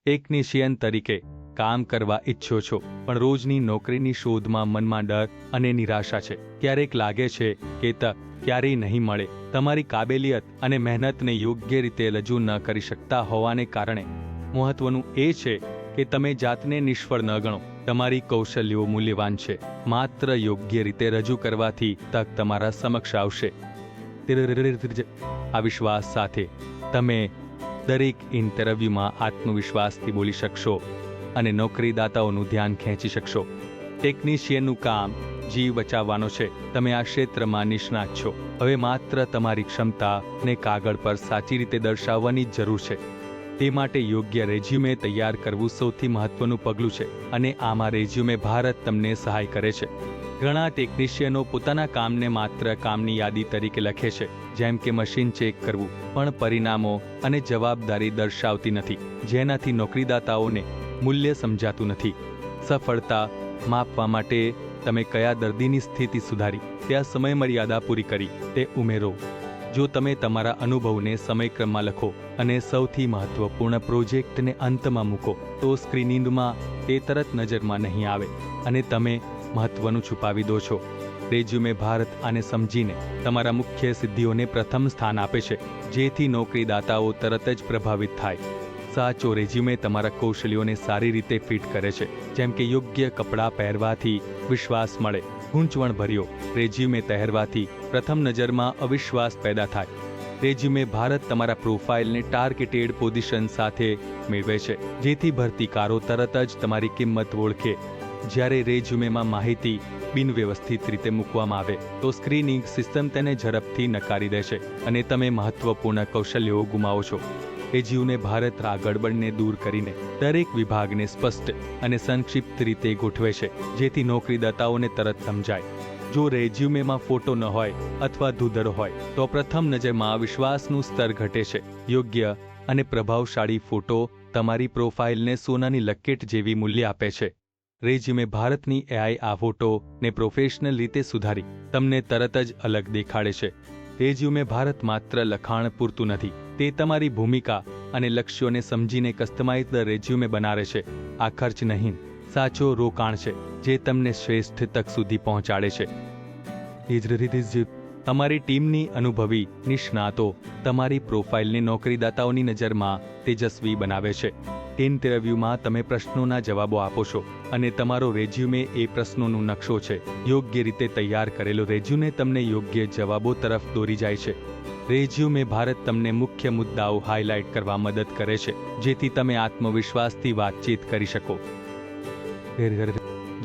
Technician તરીકે કામ કરવા ઈચ્છો છો, પણ રોજની નોકરીની શોધમાં મનમાં ડર અને નિરાશા છે. ક્યારેક લાગે છે કે તક ક્યારેય નહીં મળે. તમારી કાબેલિયત અને મહેનતને યોગ્ય રીતે રજૂ ન કરી શકતા હોવાને કારણે. મહત્વનું એ છે કે તમે જાતને નિષ્ફળ ન ગણો. તમારી કૌશલ્યો મૂલ્યવાન છે. માત્ર યોગ્ય રીતે રજૂ કરવાથી તક તમારા સમક્ષ આવશે. આ વિશ્વાસ સાથે તમે દરેક ઇન્ટરવ્યૂમાં આત્મવિશ્વાસથી બોલી શકશો અને નોકરીદાતાઓનું ધ્યાન ખેંચી શકશો. ટેકનિશિયનનું કામ જીવ બચાવવાનો છે. તમે આ ક્ષેત્રમાં નિષ્ણાત છો. હવે માત્ર તમારી ક્ષમતાને કાગળ પર સાચી રીતે દર્શાવવાની જ જરૂર છે. તે માટે યોગ્ય રેઝ્યુમે તૈયાર કરવું સૌથી મહત્વનું પગલું છે, અને આમાં રેઝ્યુમે ભારત તમને સહાય કરે છે. ઘણા ટેકનિશિયનો પોતાના કામને માત્ર કામની યાદી તરીકે લખે છે, જેમ કે મશીન ચેક કરવું, પણ પરિણામો અને જવાબદારી દર્શાવતી નથી, જેનાથી નોકરીદાતાઓને મૂલ્ય સમજાતું નથી. સફળતા માપવા માટે તમે કયા દર્દીની સ્થિતિ સુધારી, ત્યાં સમયમર્યાદા પૂરી કરી, તે ઉમેરો. જો તમે તમારા અનુભવને સમયક્રમમાં લખો અને સૌથી મહત્વપૂર્ણ પ્રોજેક્ટને અંતમાં મૂકો, તો સ્ક્રીનિંગમાં તે તરત નજરમાં નહીં આવે અને તમે મહત્વનું છુપાવી દો છો. રેઝ્યુમે ભારત આને સમજીને તમારા મુખ્ય સિદ્ધિઓને પ્રથમ સ્થાન આપે છે, જેથી નોકરીદાતાઓ તરત જ પ્રભાવિત થાય. સાચો રેઝ્યુમે તમારા કૌશલ્યોને સારી રીતે ફિટ કરે છે, જેમ કે યોગ્ય કપડાં પહેરવાથી વિશ્વાસ મળે. ગૂંચવણભર્યો રેઝ્યુમે પહેરવાથી પ્રથમ નજરમાં અવિશ્વાસ પેદા થાય. રેઝ્યુમે ભારત તમારા પ્રોફાઇલને ટાર્ગેટેડ પોઝિશન સાથે મેળવે છે, જેથી ભરતીકારો તરત જ તમારી કિંમત ઓળખે. જ્યારે રેઝ્યુમેમાં માહિતી બિનવ્યવસ્થિત રીતે મૂકવામાં આવે, તો સ્ક્રીનિંગ સિસ્ટમ તેને ઝડપથી નકારી દેશે અને તમે મહત્વપૂર્ણ કૌશલ્યો ગુમાવો છો. રેઝ્યુમે ભારત આ ગડબડને દૂર કરીને દરેક વિભાગને સ્પષ્ટ અને સંક્ષિપ્ત રીતે ગોઠવે છે, જેથી નોકરીદાતાઓને તરત સમજાય. જો રેઝ્યુમેમાં ફોટો ન હોય અથવા ધૂંધળો હોય, તો પ્રથમ નજરમાં વિશ્વાસનું સ્તર ઘટે છે. યોગ્ય અને પ્રભાવશાળી ફોટો તમારી પ્રોફાઇલને સોનાની લકેટ જેવી મૂલ્ય આપે છે. રેઝ્યુમે ભારતની એઆઈ આ ફોટોને પ્રોફેશનલ રીતે સુધારી તમને તરત જ અલગ દેખાડે છે. રેઝ્યુમે ભારત માત્ર લખાણ પૂરતું નથી, તે તમારી ભૂમિકા અને લક્ષ્યોને સમજીને કસ્ટમાઇઝ્ડ રેઝ્યુમે બનાવે છે. આ ખર્ચ નહીં, સાચો રોકાણ છે, જે તમને શ્રેષ્ઠ તક સુધી પહોંચાડે છે. એ જ રીતે તમારી ટીમની અનુભવી નિષ્ણાતો તમારી પ્રોફાઇલને નોકરીદાતાઓની નજરમાં તેજસ્વી બનાવે છે. ઇન્ટરવ્યૂમાં તમે પ્રશ્નોના જવાબો આપો છો, અને તમારો રેઝ્યુમે એ પ્રશ્નોનો નકશો છે. યોગ્ય રીતે તૈયાર કરેલો રેઝ્યુમે તમને યોગ્ય જવાબો તરફ દોરી જાય છે. રેઝ્યુમે ભારત તમને મુખ્ય મુદ્દાઓ હાઇલાઇટ કરવા મદદ કરે છે, જેથી તમે આત્મવિશ્વાસથી વાતચીત કરી શકો.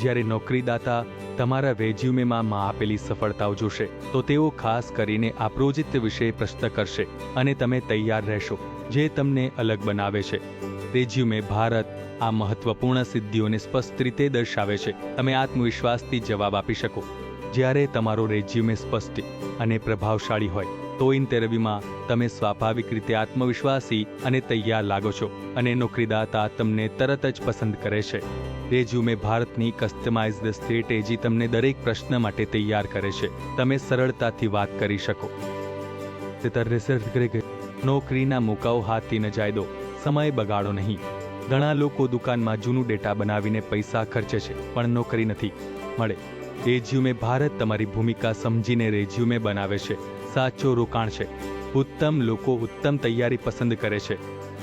જ્યારે નોકરીદાતા તમારા રેઝ્યુમેમાં આપેલી સફળતાઓ જોશે, તો તેઓ ખાસ કરીને આ પ્રોજેક્ટ વિશે પ્રશ્ન કરશે અને તમે તૈયાર રહેશો, જે તમને અલગ બનાવે છે. રેઝ્યુમે ભારત આ મહત્વપૂર્ણ સિદ્ધિઓને સ્પષ્ટ રીતે દર્શાવે છે. તમે આત્મવિશ્વાસથી જવાબ આપી શકો. જ્યારે તમારો રેઝ્યુમે સ્પષ્ટ અને પ્રભાવશાળી હોય, તો ઇન્ટરવ્યૂમાં તમે સ્વાભાવિક રીતે આત્મવિશ્વાસી અને તૈયાર લાગો છો, અને નોકરીદાતા તમને તરત જ પસંદ કરે છે. રેઝ્યુમે ભારતની કસ્ટમાઇઝ્ડ સ્ટ્રેટેજી તમને દરેક પ્રશ્ન માટે તૈયાર કરે છે. તમે સરળતાથી વાત કરી શકો. નોકરીના મોકાઓ હાથથી ન જાય દો. સમય બગાડો નહીં. ઘણા લોકો દુકાનમાં જૂનું ડેટા બનાવીને પૈસા ખર્ચે છે, પણ નોકરી નથી મળે. રેઝ્યુમે ભારત તમારી ભૂમિકા સમજીને રેઝ્યુમે બનાવે છે. સાચો રોકાણ છે. ઉત્તમ લોકો ઉત્તમ તૈયારી પસંદ કરે છે.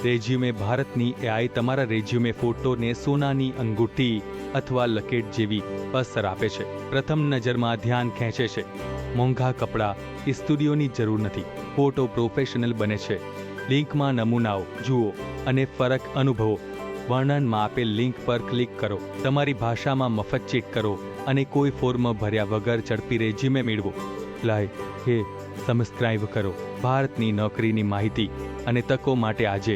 રેઝ્યુમે ભારતની એઆઈ તમારા રેઝ્યુમે ફોટોને સોનાની અંગૂઠી અથવા લકેટ જેવી અસર આપે છે. પ્રથમ નજરમાં ધ્યાન ખેંચે છે. મોંઘા કપડાં સ્ટુડિયોની જરૂર નથી. ફોટો પ્રોફેશનલ બને છે. લિંકમાં નમૂનાઓ જુઓ અને ફરક અનુભવો. વર્ણનમાં આપેલ લિંક પર ક્લિક કરો. તમારી ભાષામાં મફત ચેક કરો અને કોઈ ફોર્મ ભર્યા વગર ઝડપી રેઝ્યુમે મેળવો. સબસ્ક્રાઇબ કરો ભારતની નોકરીની માહિતી અને તકો માટે આજે